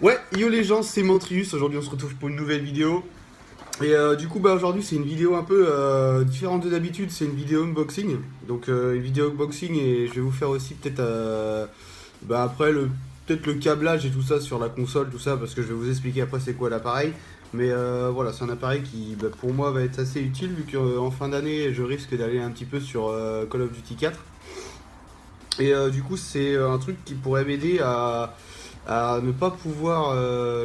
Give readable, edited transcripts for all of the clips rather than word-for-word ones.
Ouais, yo les gens, c'est Mantrius, aujourd'hui on se retrouve pour une nouvelle vidéo. Et du coup, bah aujourd'hui c'est une vidéo un peu différente de d'habitude, c'est une vidéo unboxing. Donc une vidéo unboxing et je vais vous faire aussi peut-être bah, après peut-être le câblage et tout ça sur la console, tout ça, parce que je vais vous expliquer après c'est quoi l'appareil. Mais voilà, c'est un appareil qui bah, pour moi va être assez utile vu qu'en fin d'année je risque d'aller un petit peu sur Call of Duty 4. Et du coup c'est un truc qui pourrait m'aider à ne pas pouvoir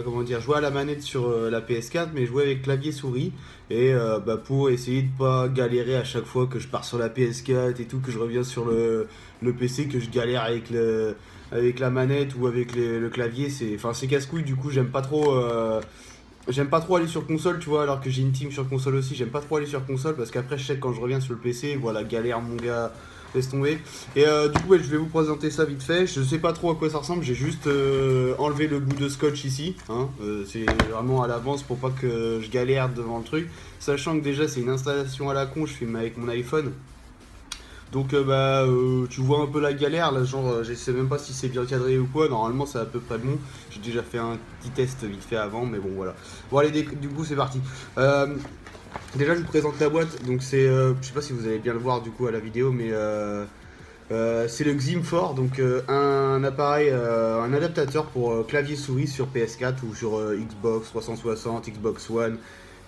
comment dire, jouer à la manette sur la PS4 mais jouer avec clavier souris et bah, pour essayer de pas galérer à chaque fois que je pars sur la PS4 et tout, que je reviens sur le PC, que je galère avec la manette ou avec le clavier, c'est casse-couille. Du coup j'aime pas trop aller sur console, tu vois, alors que j'ai une team sur console aussi. J'aime pas trop aller sur console parce qu'après, je sais que quand je reviens sur le PC, voilà, galère mon gars, laisse tomber. Et du coup, ouais, je vais vous présenter ça vite fait. Je sais pas trop à quoi ça ressemble, j'ai juste enlevé le bout de scotch ici. Hein. C'est vraiment à l'avance pour pas que je galère devant le truc. Sachant que déjà, c'est une installation à la con, je filme avec mon iPhone. Donc tu vois un peu la galère là, genre je sais même pas si c'est bien cadré ou quoi, normalement c'est à peu près bon. J'ai déjà fait un petit test vite fait avant, mais bon voilà. Bon allez, du coup c'est parti. Euh, Déjà je vous présente la boîte, donc je sais pas si vous allez bien le voir du coup à la vidéo, mais c'est le XIM4, donc un appareil, un adaptateur pour clavier souris sur PS4 ou sur Xbox 360, Xbox One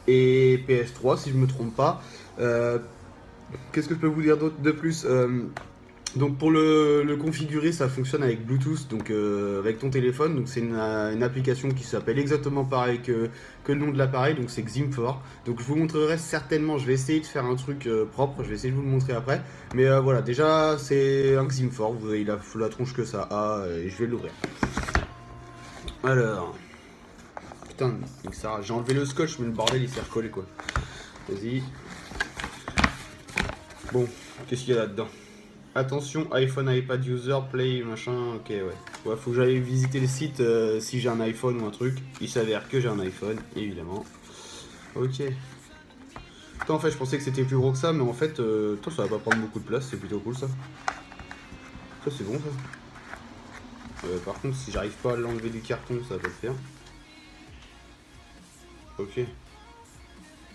et PS3 si je me trompe pas. Euh, Qu'est-ce que je peux vous dire d'autre de plus? Donc pour le configurer, ça fonctionne avec Bluetooth, donc avec ton téléphone. Donc c'est une application qui s'appelle exactement pareil que le nom de l'appareil, donc c'est XIM4. Donc je vous montrerai certainement, je vais essayer de faire un truc propre, je vais essayer de vous le montrer après. Mais voilà, déjà c'est un XIM4, vous voyez la tronche que ça a, et je vais l'ouvrir. Alors, putain, j'ai enlevé le scotch, mais le bordel il s'est recollé quoi. Vas-y. Bon, qu'est-ce qu'il y a là-dedans? Attention, iPhone, iPad user, play, machin, ok, ouais. Ouais, faut que j'aille visiter le site si j'ai un iPhone ou un truc. Il s'avère que j'ai un iPhone, évidemment. Ok. Putain, en fait, je pensais que c'était plus gros que ça, mais en fait, ça va pas prendre beaucoup de place, c'est plutôt cool ça. Ça, c'est bon ça. Par contre, si j'arrive pas à l'enlever du carton, ça va pas le faire. Ok.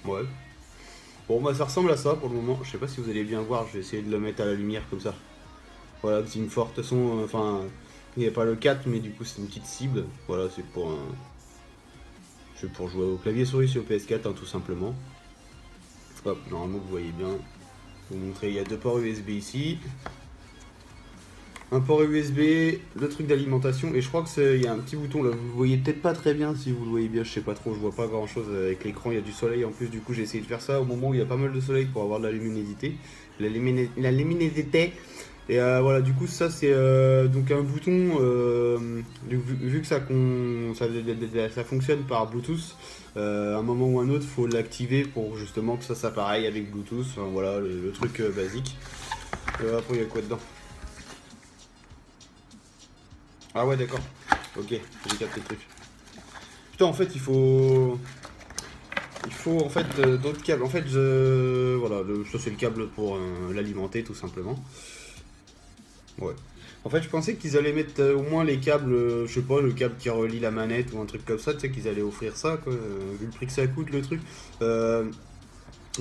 Ouais. Bon, bah, ça ressemble à ça pour le moment. Je sais pas si vous allez bien voir, je vais essayer de le mettre à la lumière comme ça. Voilà, c'est une forte. De toute façon, enfin, il n'y a pas le 4, mais du coup, c'est une petite cible. Voilà, c'est pour jouer au clavier souris sur PS4, hein, tout simplement. Hop, normalement, vous voyez bien. Je vais vous montrer, il y a deux ports USB ici. Un port USB, le truc d'alimentation, et je crois que il y a un petit bouton là, vous le voyez peut-être pas très bien, si vous le voyez bien, je sais pas trop, je vois pas grand chose avec l'écran, il y a du soleil en plus, du coup j'ai essayé de faire ça au moment où il y a pas mal de soleil pour avoir de la luminosité. La luminosité. Et voilà, du coup ça c'est donc un bouton, vu que ça fonctionne par Bluetooth, à un moment ou un autre, faut l'activer pour justement que ça s'appareille avec Bluetooth, enfin, voilà le truc basique. Après il y a quoi dedans? Ah ouais, d'accord. Ok, j'ai capté le truc. Putain, en fait, il faut en fait d'autres câbles. En fait, voilà, ça c'est le câble pour l'alimenter tout simplement. Ouais. En fait, je pensais qu'ils allaient mettre au moins les câbles, je sais pas, le câble qui relie la manette ou un truc comme ça, tu sais, qu'ils allaient offrir ça, quoi, vu le prix que ça coûte le truc. Euh,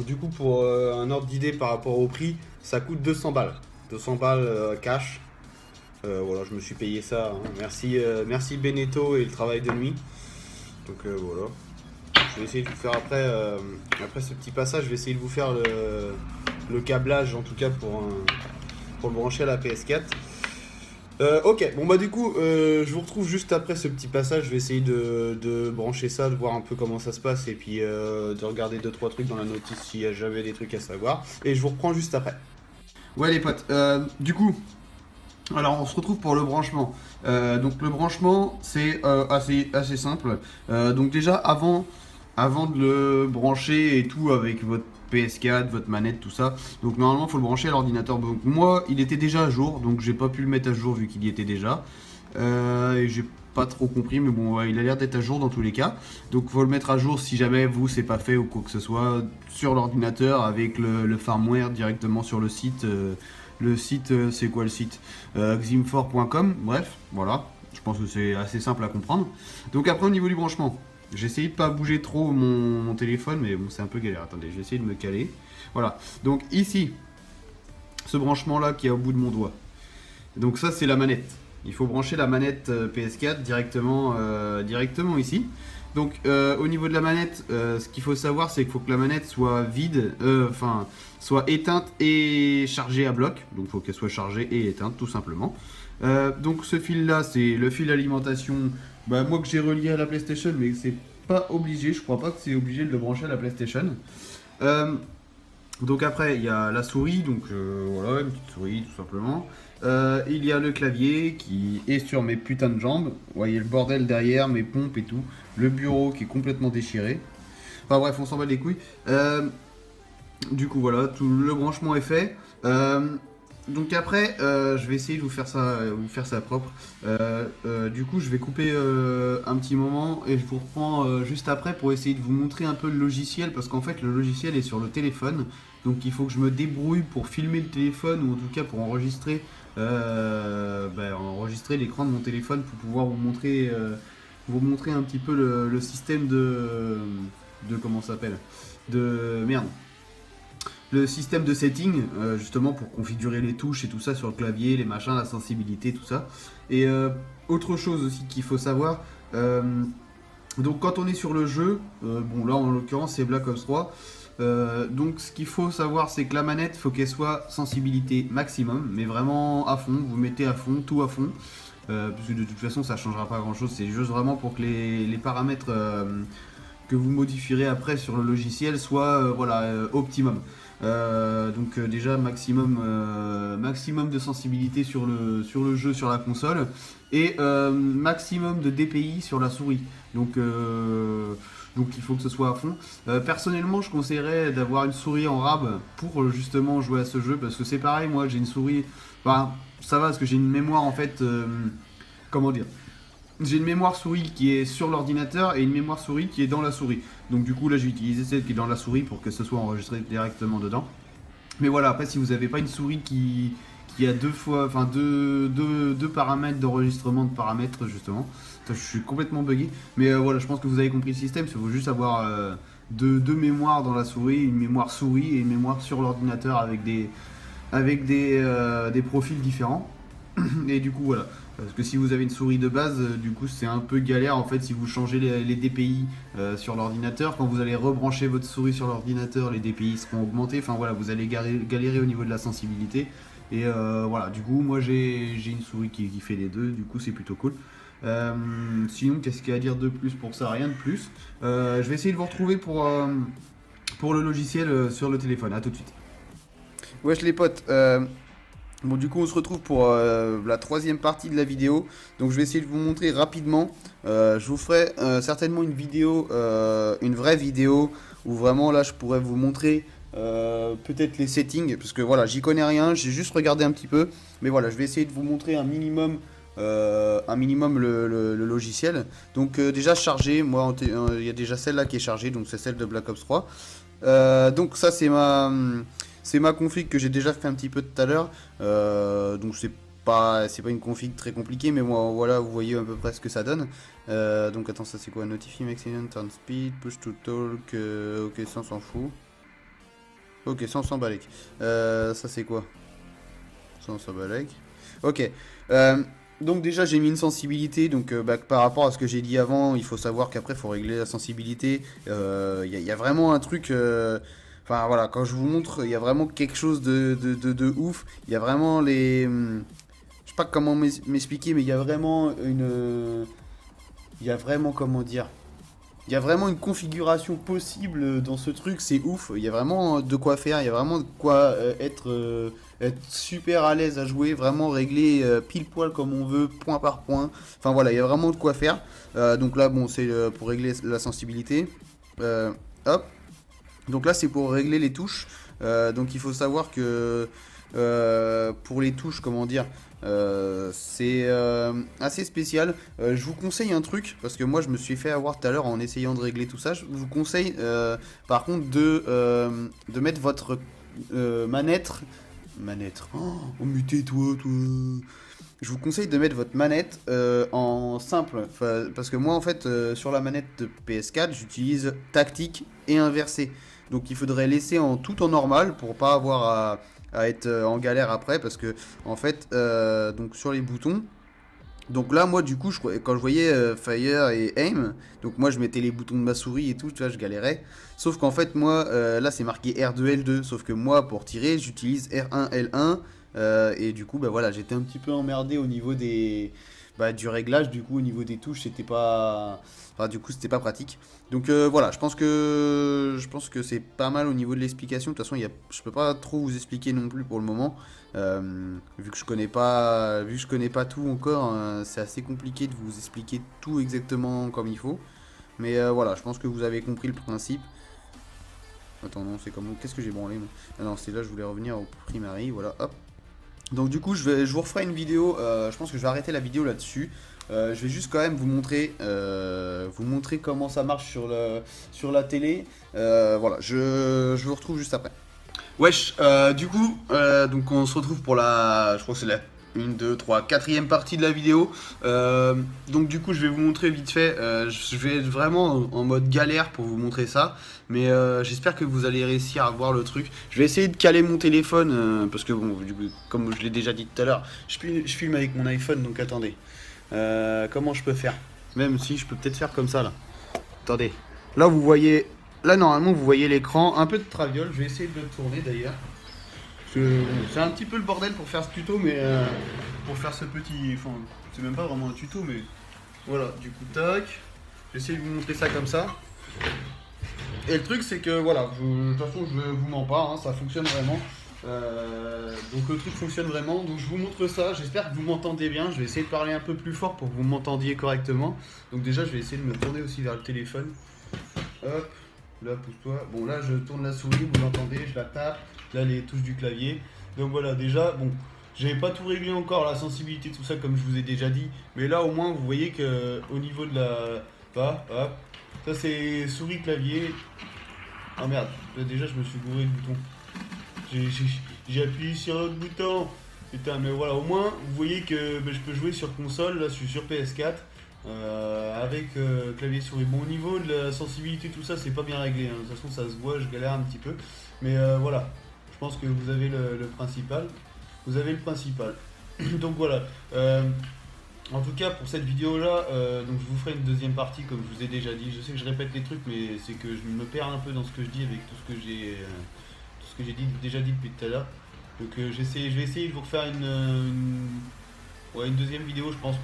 du coup, pour un ordre d'idée par rapport au prix, ça coûte 200 balles. 200 balles cash. Voilà, je me suis payé ça, hein. Merci, merci Beneteau et le travail de nuit. Donc voilà. Je vais essayer de vous faire après ce petit passage, je vais essayer de vous faire le câblage en tout cas pour le brancher à la PS4. Ok, bon bah du coup, je vous retrouve juste après ce petit passage. Je vais essayer de brancher ça, de voir un peu comment ça se passe et puis de regarder 2-3 trucs dans la notice s'il y a jamais des trucs à savoir. Et je vous reprends juste après. Ouais les potes, du coup, alors on se retrouve pour le branchement. Donc le branchement c'est assez simple. Donc déjà avant de le brancher et tout avec votre PS4, votre manette, tout ça. Donc normalement il faut le brancher à l'ordinateur. Donc moi il était déjà à jour, donc j'ai pas pu le mettre à jour vu qu'il y était déjà. Et j'ai pas trop compris, mais bon ouais, il a l'air d'être à jour dans tous les cas. Donc faut le mettre à jour si jamais vous c'est pas fait ou quoi que ce soit sur l'ordinateur avec le firmware directement sur le site. Le site, c'est quoi le site? Xim4.com, bref, voilà. Je pense que c'est assez simple à comprendre. Donc après au niveau du branchement, j'ai essayé de pas bouger trop mon téléphone, mais bon c'est un peu galère. Attendez, j'ai essayé de me caler. Voilà, donc ici, ce branchement là qui est au bout de mon doigt. Donc ça c'est la manette. Il faut brancher la manette PS4 directement ici. Donc au niveau de la manette, ce qu'il faut savoir c'est qu'il faut que la manette soit vide, soit éteinte et chargée à bloc. Donc il faut qu'elle soit chargée et éteinte tout simplement. Donc ce fil là c'est le fil alimentation, moi que j'ai relié à la PlayStation, mais c'est pas obligé, je crois pas que c'est obligé de le brancher à la PlayStation. Donc après il y a la souris, donc voilà, une petite souris tout simplement. Il y a le clavier qui est sur mes putains de jambes. Vous voyez le bordel derrière, mes pompes et tout. Le bureau qui est complètement déchiré. Enfin bref, on s'en bat les couilles. Du coup voilà, tout le branchement est fait. Donc après, je vais essayer de vous faire ça propre. Du coup, je vais couper un petit moment et je vous reprends juste après pour essayer de vous montrer un peu le logiciel, parce qu'en fait, le logiciel est sur le téléphone. Donc il faut que je me débrouille pour filmer le téléphone, ou en tout cas pour enregistrer l'écran de mon téléphone pour pouvoir vous montrer un petit peu le système de comment ça s'appelle, de merde. Le système de setting, justement pour configurer les touches et tout ça sur le clavier, les machins, la sensibilité, tout ça. Et autre chose aussi qu'il faut savoir, donc quand on est sur le jeu, bon là en l'occurrence c'est Black Ops 3, donc ce qu'il faut savoir c'est que la manette, faut qu'elle soit sensibilité maximum, mais vraiment à fond, vous mettez à fond, tout à fond, parce que de toute façon ça changera pas grand chose, c'est juste vraiment pour que les paramètres que vous modifierez après sur le logiciel soient optimum. Donc déjà maximum de sensibilité sur le jeu, sur la console, et maximum de DPI sur la souris. Donc il faut que ce soit à fond. Personnellement, je conseillerais d'avoir une souris en RAB pour justement jouer à ce jeu, parce que c'est pareil, moi j'ai une souris, enfin ça va parce que j'ai une mémoire en fait, comment dire, j'ai une mémoire souris qui est sur l'ordinateur et une mémoire souris qui est dans la souris. Donc du coup là j'ai utilisé celle qui est dans la souris pour que ce soit enregistré directement dedans. Mais voilà, après si vous n'avez pas une souris qui a deux paramètres d'enregistrement de paramètres justement, je suis complètement bugué. Mais voilà, je pense que vous avez compris le système, il faut juste avoir deux mémoires dans la souris, une mémoire souris et une mémoire sur l'ordinateur avec des profils différents. Et du coup voilà, parce que si vous avez une souris de base, du coup c'est un peu galère en fait si vous changez les DPI sur l'ordinateur. Quand vous allez rebrancher votre souris sur l'ordinateur, les DPI seront augmentés. Enfin voilà, vous allez galérer au niveau de la sensibilité. Et voilà, du coup moi j'ai une souris qui fait les deux, du coup c'est plutôt cool. Sinon qu'est-ce qu'il y a à dire de plus pour ça? Rien de plus. Je vais essayer de vous retrouver pour le logiciel sur le téléphone. A tout de suite. Wesh les potes, bon du coup on se retrouve pour la troisième partie de la vidéo. Donc je vais essayer de vous montrer rapidement. Je vous ferai certainement une vidéo, une vraie vidéo, où vraiment là je pourrais vous montrer peut-être les settings, parce que voilà j'y connais rien, j'ai juste regardé un petit peu. Mais voilà, je vais essayer de vous montrer un minimum le logiciel. Donc déjà chargé, moi il y a déjà celle là qui est chargée, donc c'est celle de Black Ops 3. Donc ça c'est ma config que j'ai déjà fait un petit peu tout à l'heure. Donc c'est pas une config très compliquée, mais moi voilà, vous voyez à peu près ce que ça donne. Donc attends, ça c'est quoi? Notify maximum turn speed, push to talk, ok ça on s'en fout. Ok, ça on s'en balèque. Ça c'est quoi? Ça on s'en balèque. Ok. Donc déjà j'ai mis une sensibilité, donc par rapport à ce que j'ai dit avant, il faut savoir qu'après il faut régler la sensibilité. Y a vraiment un truc, enfin voilà, quand je vous montre, il y a vraiment quelque chose de ouf. Il y a vraiment les, je sais pas comment m'expliquer, mais il y a vraiment comment dire, il y a vraiment une configuration possible dans ce truc, c'est ouf. Il y a vraiment de quoi faire, il y a vraiment de quoi être super à l'aise à jouer, vraiment régler pile poil comme on veut, point par point. Enfin voilà, il y a vraiment de quoi faire. Donc là, bon, c'est pour régler la sensibilité. Hop. Donc là, c'est pour régler les touches. Donc il faut savoir que pour les touches, comment dire, c'est assez spécial. Je vous conseille un truc, parce que moi je me suis fait avoir tout à l'heure en essayant de régler tout ça. Je vous conseille par contre de mettre votre manette. Oh muté toi. je vous conseille de mettre votre manette en simple. Parce que moi, en fait, sur la manette de PS4, j'utilise tactique et inversé. Donc il faudrait laisser tout en normal pour pas avoir à être en galère après. Parce que, en fait, donc sur les boutons, donc là, moi, du coup, quand je voyais Fire et Aim, donc moi, je mettais les boutons de ma souris et tout, tu vois, je galérais. Sauf qu'en fait, moi, là, c'est marqué R2, L2. Sauf que moi, pour tirer, j'utilise R1, L1. Et du coup, bah voilà, j'étais un petit peu emmerdé au niveau du réglage. Du coup, au niveau des touches, c'était pas. Enfin, du coup, c'était pas pratique. Donc voilà, je pense que c'est pas mal au niveau de l'explication. De toute façon, je peux pas trop vous expliquer non plus pour le moment. Vu que je connais pas tout encore, c'est assez compliqué de vous expliquer tout exactement comme il faut. Mais voilà, je pense que vous avez compris le principe. Attends, non, c'est comme. Qu'est-ce que j'ai branlé moi. Ah non, c'est là, je voulais revenir au primary. Voilà, hop. Donc, du coup, je vous referai une vidéo. Je pense que je vais arrêter la vidéo là-dessus. Je vais juste quand même vous montrer comment ça marche sur la télé. Voilà, je vous retrouve juste après. Wesh, du coup, donc on se retrouve pour je crois que c'est la 1, 2, 3, quatrième partie de la vidéo. Donc du coup, je vais vous montrer vite fait. Je vais être vraiment en mode galère pour vous montrer ça. Mais j'espère que vous allez réussir à voir le truc. Je vais essayer de caler mon téléphone parce que bon, du coup, comme je l'ai déjà dit tout à l'heure, je filme avec mon iPhone. Donc attendez. Comment je peux faire? Même si je peux peut-être faire comme ça là. Attendez. Là, vous voyez. Là, normalement, vous voyez l'écran. Un peu de traviole. Je vais essayer de le tourner d'ailleurs. C'est un petit peu le bordel pour faire ce tuto, mais pour faire ce petit. Enfin, c'est même pas vraiment un tuto, mais voilà. Du coup, tac. J'essaie de vous montrer ça comme ça. Et le truc, c'est que voilà. De toute façon, je vous mens pas. Ça fonctionne vraiment. Donc le truc fonctionne vraiment. Donc je vous montre ça. J'espère que vous m'entendez bien. Je vais essayer de parler un peu plus fort pour que vous m'entendiez correctement. Donc déjà, je vais essayer de me tourner aussi vers le téléphone. Hop. Là, pousse-toi. Bon, là, je tourne la souris, vous l'entendez, je la tape. Là, les touches du clavier. Donc voilà, déjà, bon, j'avais pas tout réglé encore, la sensibilité, tout ça, comme je vous ai déjà dit. Mais là, au moins, vous voyez que au niveau de la. Hop. Ça, c'est souris-clavier. Ah merde, là, déjà, je me suis bourré le bouton. J'ai appuyé sur l'autre bouton. Putain, mais voilà, au moins, vous voyez que je peux jouer sur console, là, je suis sur PS4. Avec clavier souris. Bon, au niveau de la sensibilité, tout ça, c'est pas bien réglé. De toute façon, ça se voit, je galère un petit peu. Mais voilà, je pense que vous avez le principal. Vous avez le principal. Donc voilà. En tout cas, pour cette vidéo-là, donc je vous ferai une deuxième partie, comme je vous ai déjà dit. Je sais que je répète les trucs, mais c'est que je me perds un peu dans ce que je dis avec tout ce que j'ai déjà dit depuis tout à l'heure. Donc je vais essayer de vous refaire ouais, une deuxième vidéo, je pense,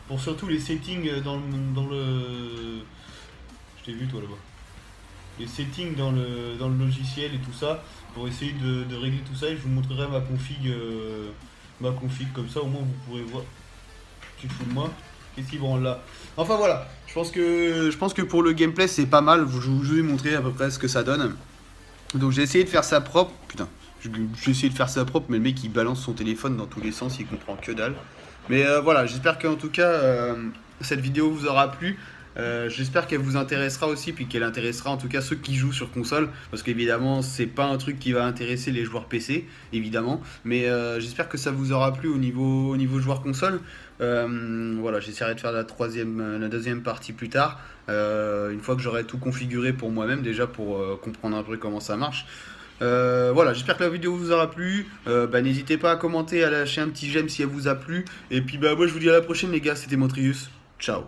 pour surtout les settings dans le. Je t'ai vu toi là-bas. Les settings dans le logiciel et tout ça, pour essayer de régler tout ça, et je vous montrerai ma config, comme ça au moins vous pourrez voir. Tu te fous de moi? Qu'est-ce qui branle là? Enfin voilà, je pense que pour le gameplay c'est pas mal, je vous ai montré à peu près ce que ça donne. Donc j'ai essayé de faire ça propre. Putain, j'ai essayé de faire ça propre, mais le mec il balance son téléphone dans tous les sens, il comprend que dalle. Mais voilà, j'espère qu'en tout cas cette vidéo vous aura plu. J'espère qu'elle vous intéressera aussi, puis qu'elle intéressera en tout cas ceux qui jouent sur console, parce qu'évidemment c'est pas un truc qui va intéresser les joueurs PC, évidemment, mais j'espère que ça vous aura plu au niveau joueur console. Voilà, j'essaierai de faire la deuxième partie plus tard, une fois que j'aurai tout configuré pour moi-même déjà pour comprendre un peu comment ça marche. Voilà, j'espère que la vidéo vous aura plu. N'hésitez pas à commenter, à lâcher un petit j'aime si elle vous a plu. Et puis moi je vous dis à la prochaine les gars, c'était Montrius. Ciao.